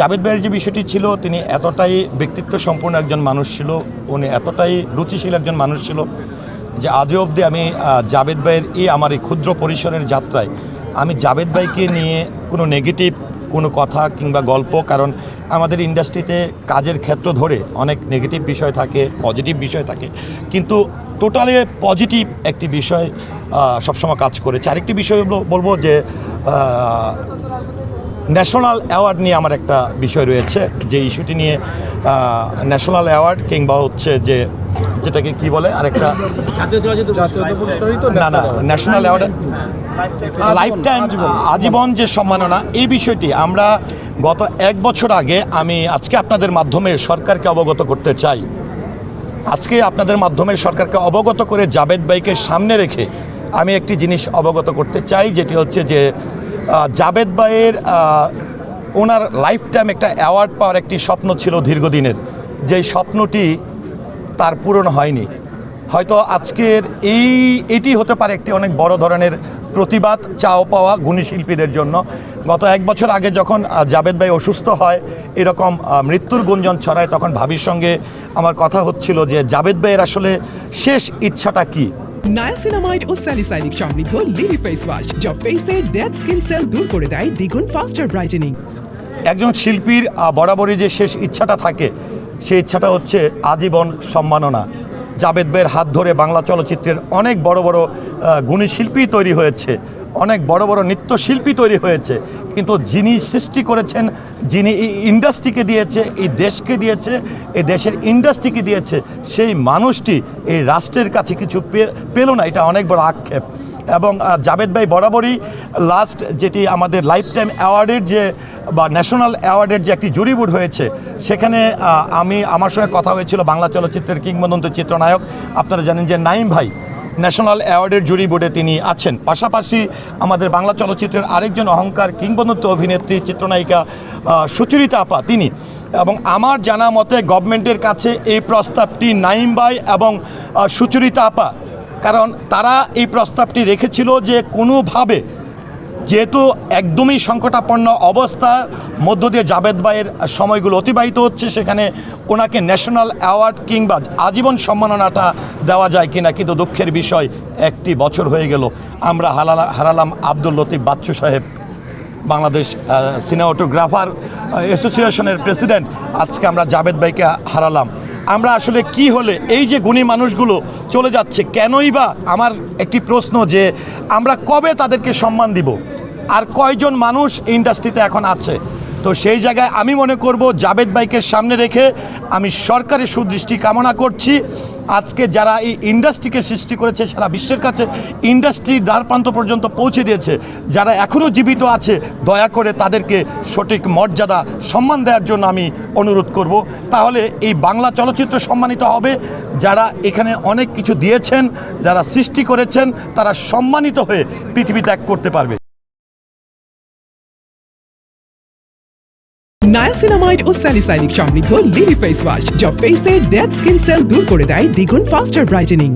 জাবেদ ভাইয়ের যে বিষয়টি ছিল, তিনি এতটাই ব্যক্তিত্ব সম্পন্ন একজন মানুষ ছিল, উনি এতটাই রুচিশীল একজন মানুষ ছিল যে আজও অবধি আমি জাবেদ ভাইয়ের আমার এই ক্ষুদ্র পরিসরের যাত্রায় আমি জাবেদ ভাইকে নিয়ে কোনো নেগেটিভ কোনো কথা কিংবা গল্প, কারণ আমাদের ইন্ডাস্ট্রিতে কাজের ক্ষেত্র ধরে অনেক নেগেটিভ বিষয় থাকে, পজিটিভ বিষয় থাকে, কিন্তু টোটালি পজিটিভ একটি বিষয় সবসময় কাজ করেছে। আরেকটি বিষয় বলবো যে ন্যাশনাল অ্যাওয়ার্ড নিয়ে আমার একটা বিষয় রয়েছে, যে ইস্যুটি নিয়ে ন্যাশনাল অ্যাওয়ার্ড কিংবা হচ্ছে যে যেটাকে কি বলে আরেকটা না ন্যাশনাল অ্যাওয়ার্ড লাইফ টাইম আজীবন যে সম্মাননা, এই বিষয়টি আমরা গত 1 বছর আগে আমি আজকে আপনাদের মাধ্যমে সরকারকে অবগত করতে চাই। আজকে আপনাদের মাধ্যমে সরকারকে অবগত করে জাবেদ ভাইকে সামনে রেখে আমি একটি জিনিস অবগত করতে চাই, যেটি হচ্ছে যে জাবেদ ভাইয়ের ওনার লাইফ টাইম একটা অ্যাওয়ার্ড পাওয়ার একটি স্বপ্ন ছিল দীর্ঘদিনের, যেই স্বপ্নটি তার পূরণ হয়নি। হয়তো আজকের এটি হতে পারে একটি অনেক বড় ধরনের প্রতিবাদ চাও পাওয়া গুণী শিল্পীদের জন্য। গত 1 বছর আগে যখন জাবেদ ভাই অসুস্থ হয়, এরকম মৃত্যুর গুঞ্জন ছড়ায়, তখন ভাবির সঙ্গে আমার কথা হচ্ছিল যে জাবেদ ভাইয়ের আসলে শেষ ইচ্ছাটা কী। নায়াসিনামাইড ও স্যালিসাইলিক সমৃদ্ধ লিলি ফেস ওয়াশ, যা ফেসের ডেড স্কিন সেল দূর করে দেয় দ্বিগুণ ফাস্টার ব্রাইটেনিং। একজন শিল্পীর বরাবরই যে শেষ ইচ্ছাটা থাকে, সেই ইচ্ছাটা হচ্ছে আজীবন সম্মাননা। জাবেদ ভাইয়ের হাত ধরে বাংলা চলচ্চিত্রের অনেক বড় বড় গুণী শিল্পী তৈরি হয়েছে, অনেক বড় বড় নৃত্যশিল্পী তৈরি হয়েছে, কিন্তু যিনি সৃষ্টি করেছেন, যিনি এই ইন্ডাস্ট্রিকে দিয়েছে, এই দেশকে দিয়েছে, এই দেশের ইন্ডাস্ট্রিকে দিয়েছে, সেই মানুষটি এই রাষ্ট্রের কাছে কিছু পেল না, এটা অনেক বড় আক্ষেপ। এবং জাবেদ ভাই বরাবরই লাস্ট যেটি আমাদের লাইফ টাইম অ্যাওয়ার্ডের যে বা ন্যাশনাল অ্যাওয়ার্ডের যে একটি জুরি বোর্ড হয়েছে, সেখানে আমার সঙ্গে কথা হয়েছিল বাংলা চলচ্চিত্রের কিংবদন্তি চিত্রনায়ক, আপনারা জানেন যে নাঈম ভাই ন্যাশনাল অ্যাওয়ার্ডের জুরি বোর্ডে তিনি আছেন। পাশাপাশি আমাদের বাংলা চলচ্চিত্রের আরেকজন অহংকার কিংবদন্তি অভিনেত্রী চিত্রনায়িকা সুচরিতা আপা তিনি। এবং আমার জানা মতে গভর্নমেন্টের কাছে এই প্রস্তাবটি নাঈম ভাই এবং সুচরিতা আপা, কারণ তারা এই প্রস্তাবটি রেখেছিল যে কোনোভাবে, যেহেতু একদমই সংকটাপন্ন অবস্থার মধ্য দিয়ে জাবেদ ভাইয়ের সময়গুলো অতিবাহিত হচ্ছে, সেখানে ওনাকে ন্যাশনাল অ্যাওয়ার্ড কিংবা আজীবন সম্মাননাটা দেওয়া যায় কিনা। কিন্তু দুঃখের বিষয়, 1 বছর হয়ে গেল, আমরা হারালাম আব্দুল লতিফ বাচ্চু সাহেব, বাংলাদেশ সিনেমাটোগ্রাফার অ্যাসোসিয়েশনের প্রেসিডেন্ট। আজকে আমরা জাবেদ ভাইকে হারালাম। আমরা আসলে কি হলে এই যে গুণী মানুষগুলো চলে যাচ্ছে কেনই বা, আমার একটি প্রশ্ন যে আমরা কবে তাদেরকে সম্মান দিব, আর কয়জন মানুষ ইন্ডাস্ট্রিতে এখন আছে। তো সেই জায়গায় আমি মনে করব জাবেদ ভাইকে সামনে রেখে আমি সরকারের সুদৃষ্টি কামনা করছি। আজকে যারা এই ইন্ডাস্ট্রিকে সৃষ্টি করেছে, সারা বিশ্বের কাছে ইন্ডাস্ট্রির দ্বারপ্রান্ত পর্যন্ত পৌঁছে দিয়েছে, যারা এখনও জীবিত আছে, দয়া করে তাদেরকে সঠিক মর্যাদা সম্মান দেওয়ার জন্য আমি অনুরোধ করব। তাহলে এই বাংলা চলচ্চিত্র সম্মানিত হবে। যারা এখানে অনেক কিছু দিয়েছেন, যারা সৃষ্টি করেছেন, তারা সম্মানিত হয়ে পৃথিবী ত্যাগ করতে পারবে। নায়াসিনামাইড ও স্যালিসাইলিক সমৃদ্ধ লিলি ফেস ওয়াশ, যা ফেসের ডেড স্কিন সেল দূর করে দেয় দ্বিগুণ ফাস্টার ব্রাইটেনিং।